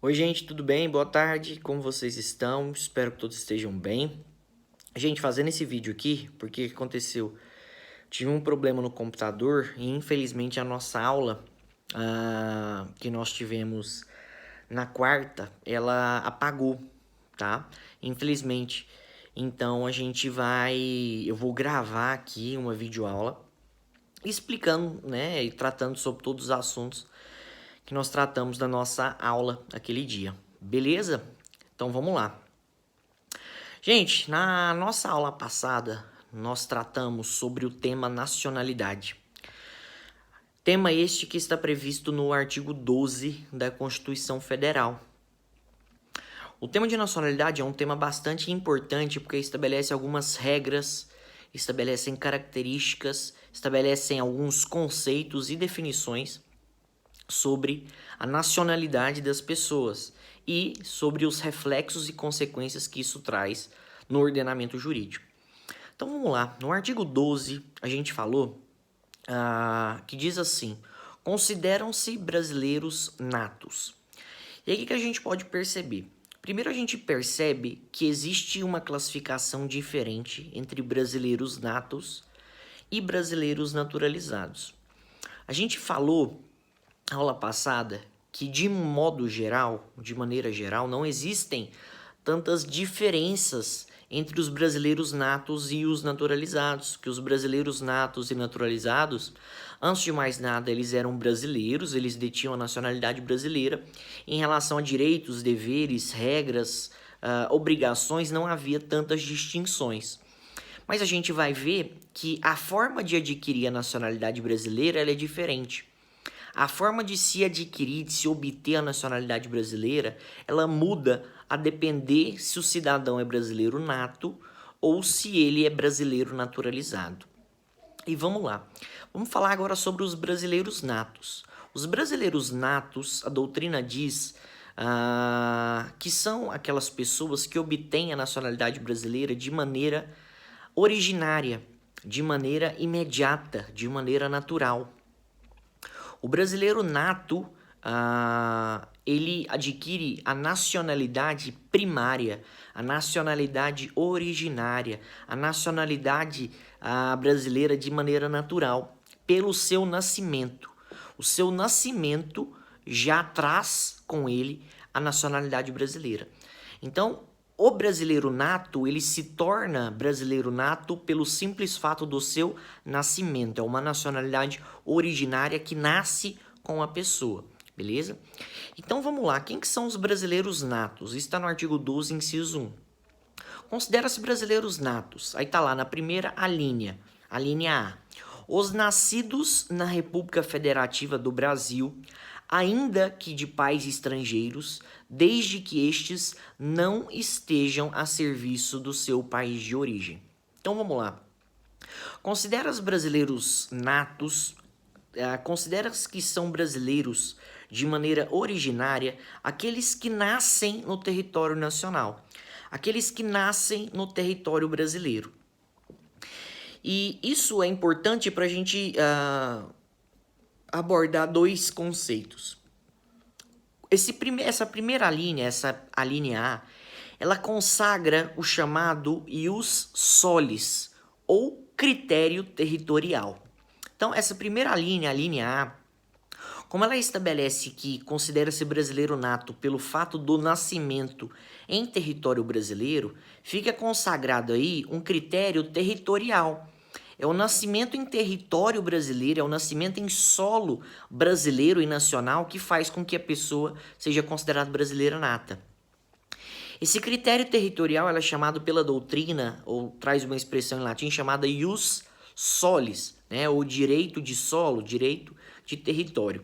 Oi, gente, tudo bem? Boa tarde, como vocês estão? Espero que todos estejam bem. Gente, fazendo esse vídeo aqui, porque o que aconteceu? Tive um problema no computador e infelizmente a nossa aula que nós tivemos na quarta, ela apagou, tá? Infelizmente. Então eu vou gravar aqui uma videoaula explicando, né, e tratando sobre todos os assuntos que nós tratamos da nossa aula aquele dia. Beleza? Então vamos lá. Gente, na nossa aula passada, nós tratamos sobre o tema nacionalidade. Tema este que está previsto no artigo 12 da Constituição Federal. O tema de nacionalidade é um tema bastante importante porque estabelece algumas regras, estabelecem características, estabelecem alguns conceitos e definições sobre a nacionalidade das pessoas e sobre os reflexos e consequências que isso traz no ordenamento jurídico. Então vamos lá, no artigo 12 a gente falou que diz assim: consideram-se brasileiros natos. E aí o que a gente pode perceber? Primeiro a gente percebe que existe uma classificação diferente entre brasileiros natos e brasileiros naturalizados. A gente falou na aula passada que de modo geral, de maneira geral, não existem tantas diferenças entre os brasileiros natos e os naturalizados, que os brasileiros natos e naturalizados, antes de mais nada, eles eram brasileiros, eles detinham a nacionalidade brasileira. Em relação a direitos, deveres, regras, obrigações, não havia tantas distinções. Mas a gente vai ver que a forma de adquirir a nacionalidade brasileira ela é diferente. A forma de se adquirir, de se obter a nacionalidade brasileira, ela muda a depender se o cidadão é brasileiro nato ou se ele é brasileiro naturalizado. E vamos lá. Vamos falar agora sobre os brasileiros natos. Os brasileiros natos, a doutrina diz que são aquelas pessoas que obtêm a nacionalidade brasileira de maneira originária, de maneira imediata, de maneira natural. O brasileiro nato, ele adquire a nacionalidade primária, a nacionalidade originária, a nacionalidade brasileira de maneira natural, pelo seu nascimento. O seu nascimento já traz com ele a nacionalidade brasileira. Então, o brasileiro nato, ele se torna brasileiro nato pelo simples fato do seu nascimento. É uma nacionalidade originária que nasce com a pessoa, beleza? Então vamos lá, quem que são os brasileiros natos? Está no artigo 12, inciso 1. Considera-se brasileiros natos. Aí tá lá na primeira alínea, a linha A. Os nascidos na República Federativa do Brasil, ainda que de pais estrangeiros, desde que estes não estejam a serviço do seu país de origem. Então vamos lá. Considera os brasileiros natos, considera que são brasileiros de maneira originária aqueles que nascem no território nacional, aqueles que nascem no território brasileiro. E isso é importante para a gente abordar dois conceitos. Essa primeira linha, a linha A, ela consagra o chamado ius solis, ou critério territorial. Então, essa primeira linha, a linha A, como ela estabelece que considera-se brasileiro nato pelo fato do nascimento em território brasileiro, fica consagrado aí um critério territorial. É o nascimento em território brasileiro, é o nascimento em solo brasileiro e nacional que faz com que a pessoa seja considerada brasileira nata. Esse critério territorial é chamado pela doutrina, ou traz uma expressão em latim chamada ius solis, né, ou direito de solo, direito de território.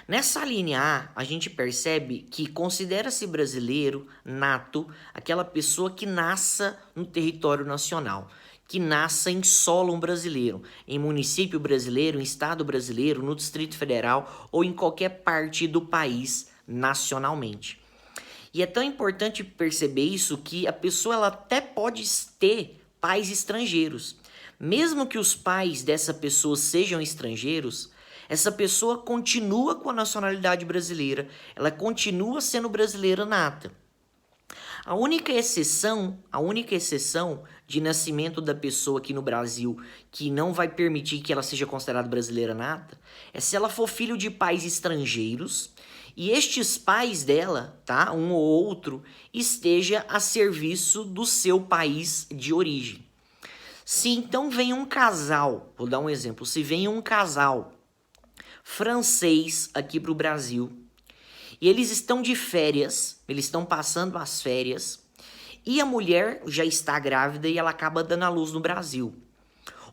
Nessa linha A, a gente percebe que considera-se brasileiro nato aquela pessoa que nasça no território nacional, que nasça em solo brasileiro, em município brasileiro, em estado brasileiro, no Distrito Federal ou em qualquer parte do país nacionalmente. E é tão importante perceber isso que a pessoa ela até pode ter pais estrangeiros. Mesmo que os pais dessa pessoa sejam estrangeiros, essa pessoa continua com a nacionalidade brasileira, ela continua sendo brasileira nata. A única exceção de nascimento da pessoa aqui no Brasil que não vai permitir que ela seja considerada brasileira nata é se ela for filho de pais estrangeiros e estes pais dela, tá, um ou outro, esteja a serviço do seu país de origem. Se então vem um casal, vou dar um exemplo, se vem um casal francês aqui para o Brasil e eles estão de férias, eles estão passando as férias e a mulher já está grávida e ela acaba dando à luz no Brasil.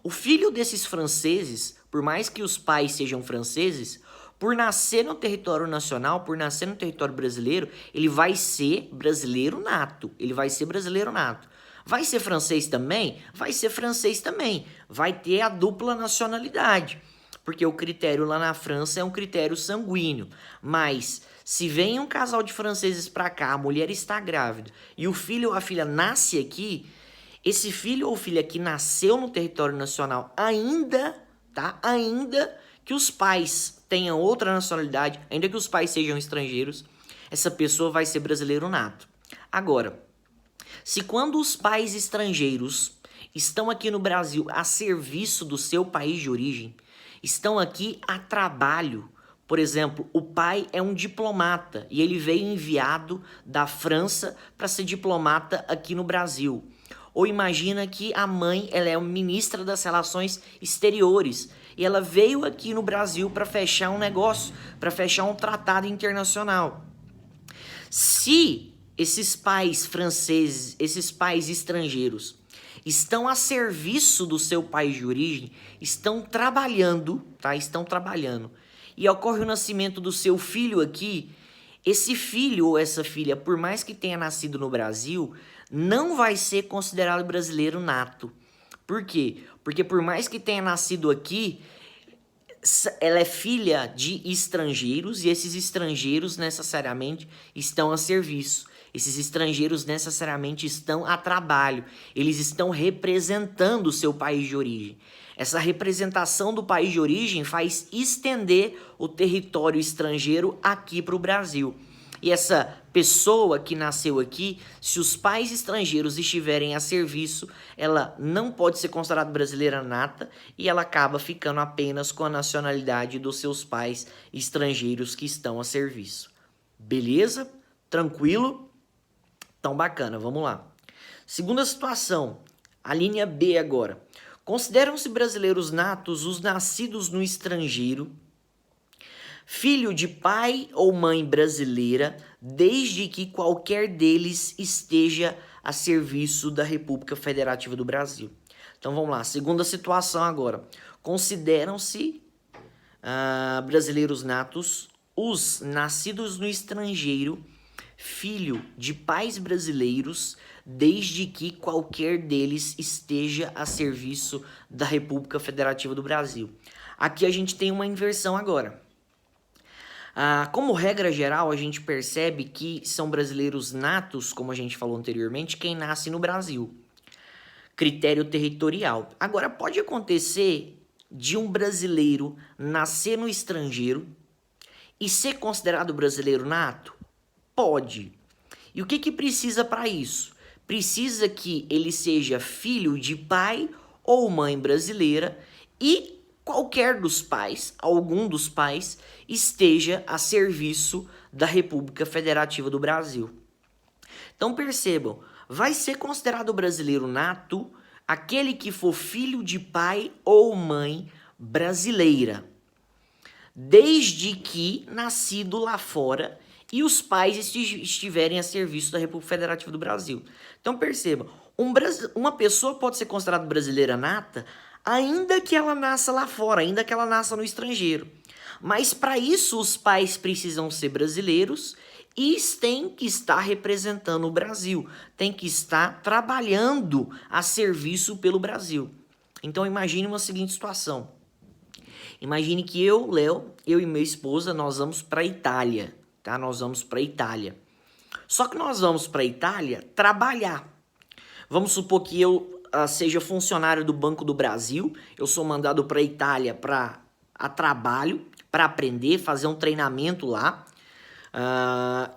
O filho desses franceses, por mais que os pais sejam franceses, por nascer no território nacional, por nascer no território brasileiro, ele vai ser brasileiro nato. Ele vai ser brasileiro nato. Vai ser francês também? Vai ser francês também. Vai ter a dupla nacionalidade. Porque o critério lá na França é um critério sanguíneo. Mas se vem um casal de franceses para cá, a mulher está grávida e o filho ou a filha nasce aqui, esse filho ou filha que nasceu no território nacional ainda, tá? Ainda que os pais tenham outra nacionalidade, ainda que os pais sejam estrangeiros, essa pessoa vai ser brasileiro nato. Agora, se quando os pais estrangeiros estão aqui no Brasil a serviço do seu país de origem, estão aqui a trabalho, por exemplo, o pai é um diplomata e ele veio enviado da França para ser diplomata aqui no Brasil. Ou imagina que a mãe ela é ministra das Relações Exteriores e ela veio aqui no Brasil para fechar um negócio, para fechar um tratado internacional. Se esses pais franceses, esses pais estrangeiros, estão a serviço do seu país de origem, estão trabalhando, tá? Estão trabalhando. E ocorre o nascimento do seu filho aqui, esse filho ou essa filha, por mais que tenha nascido no Brasil, não vai ser considerado brasileiro nato. Por quê? Porque por mais que tenha nascido aqui, ela é filha de estrangeiros e esses estrangeiros necessariamente estão a serviço. Esses estrangeiros necessariamente estão a trabalho. Eles estão representando o seu país de origem. Essa representação do país de origem faz estender o território estrangeiro aqui para o Brasil. E essa pessoa que nasceu aqui, se os pais estrangeiros estiverem a serviço, ela não pode ser considerada brasileira nata e ela acaba ficando apenas com a nacionalidade dos seus pais estrangeiros que estão a serviço. Beleza? Tranquilo? Então, bacana, vamos lá. Segunda situação, a linha B agora. Consideram-se brasileiros natos os nascidos no estrangeiro, filho de pai ou mãe brasileira, desde que qualquer deles esteja a serviço da República Federativa do Brasil. Então vamos lá, segunda situação agora. Consideram-se brasileiros natos os nascidos no estrangeiro, filho de pais brasileiros, desde que qualquer deles esteja a serviço da República Federativa do Brasil. Aqui a gente tem uma inversão agora. Como regra geral, a gente percebe que são brasileiros natos, como a gente falou anteriormente, quem nasce no Brasil. Critério territorial. Agora, pode acontecer de um brasileiro nascer no estrangeiro e ser considerado brasileiro nato? Pode. E o que precisa para isso? Precisa que ele seja filho de pai ou mãe brasileira e qualquer dos pais, algum dos pais, esteja a serviço da República Federativa do Brasil. Então percebam, vai ser considerado brasileiro nato aquele que for filho de pai ou mãe brasileira, desde que nascido lá fora e os pais estiverem a serviço da República Federativa do Brasil. Então perceba, uma pessoa pode ser considerada brasileira nata ainda que ela nasça lá fora, ainda que ela nasça no estrangeiro. Mas para isso os pais precisam ser brasileiros e têm que estar representando o Brasil, têm que estar trabalhando a serviço pelo Brasil. Então imagine uma seguinte situação. Imagine que eu e minha esposa, nós vamos para a Itália, tá? Nós vamos para a Itália. Só que nós vamos para a Itália trabalhar. Vamos supor que eu seja funcionário do Banco do Brasil, eu sou mandado para a Itália para a trabalho para aprender, fazer um treinamento lá.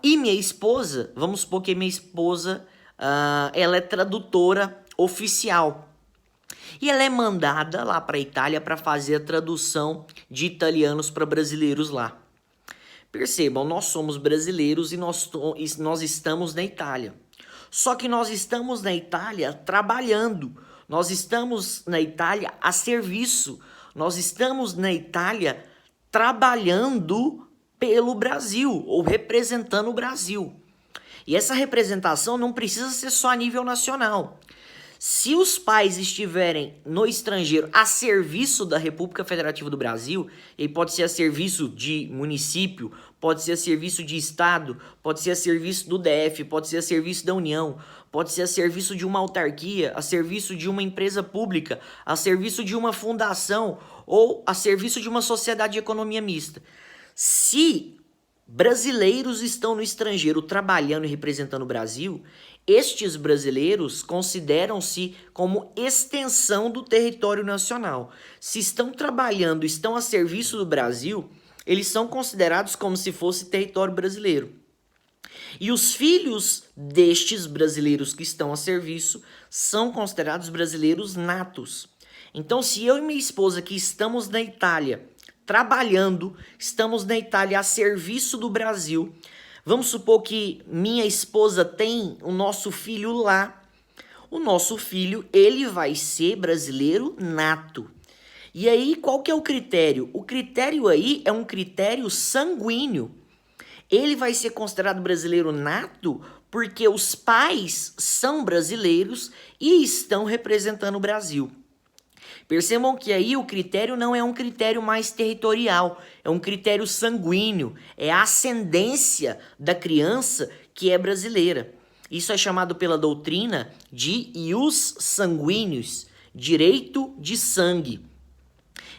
E minha esposa, vamos supor que minha esposa, ela é tradutora oficial. E ela é mandada lá para a Itália para fazer a tradução de italianos para brasileiros lá. Percebam, nós somos brasileiros e nós estamos na Itália. Só que nós estamos na Itália trabalhando. Nós estamos na Itália a serviço. Nós estamos na Itália trabalhando pelo Brasil ou representando o Brasil. E essa representação não precisa ser só a nível nacional. Se os pais estiverem no estrangeiro a serviço da República Federativa do Brasil, e pode ser a serviço de município, pode ser a serviço de estado, pode ser a serviço do DF, pode ser a serviço da União, pode ser a serviço de uma autarquia, a serviço de uma empresa pública, a serviço de uma fundação ou a serviço de uma sociedade de economia mista. Se brasileiros estão no estrangeiro trabalhando e representando o Brasil, estes brasileiros consideram-se como extensão do território nacional. Se estão trabalhando, estão a serviço do Brasil, eles são considerados como se fosse território brasileiro. E os filhos destes brasileiros que estão a serviço são considerados brasileiros natos. Então, se eu e minha esposa que estamos na Itália trabalhando, estamos na Itália a serviço do Brasil, vamos supor que minha esposa tem o nosso filho lá. O nosso filho, ele vai ser brasileiro nato. E aí, qual que é o critério? O critério aí é um critério sanguíneo. Ele vai ser considerado brasileiro nato porque os pais são brasileiros e estão representando o Brasil. Percebam que aí o critério não é um critério mais territorial, é um critério sanguíneo, é a ascendência da criança que é brasileira. Isso é chamado pela doutrina de ius sanguíneos, direito de sangue.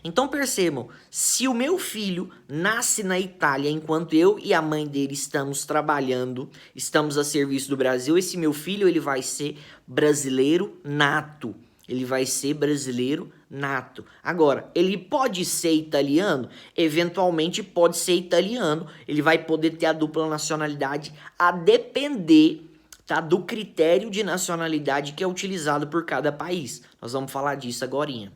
Então percebam, se o meu filho nasce na Itália enquanto eu e a mãe dele estamos trabalhando, estamos a serviço do Brasil, esse meu filho ele vai ser brasileiro nato. Ele vai ser brasileiro nato. Agora, ele pode ser italiano? Eventualmente pode ser italiano. Ele vai poder ter a dupla nacionalidade a depender, tá, do critério de nacionalidade que é utilizado por cada país. Nós vamos falar disso agorinha.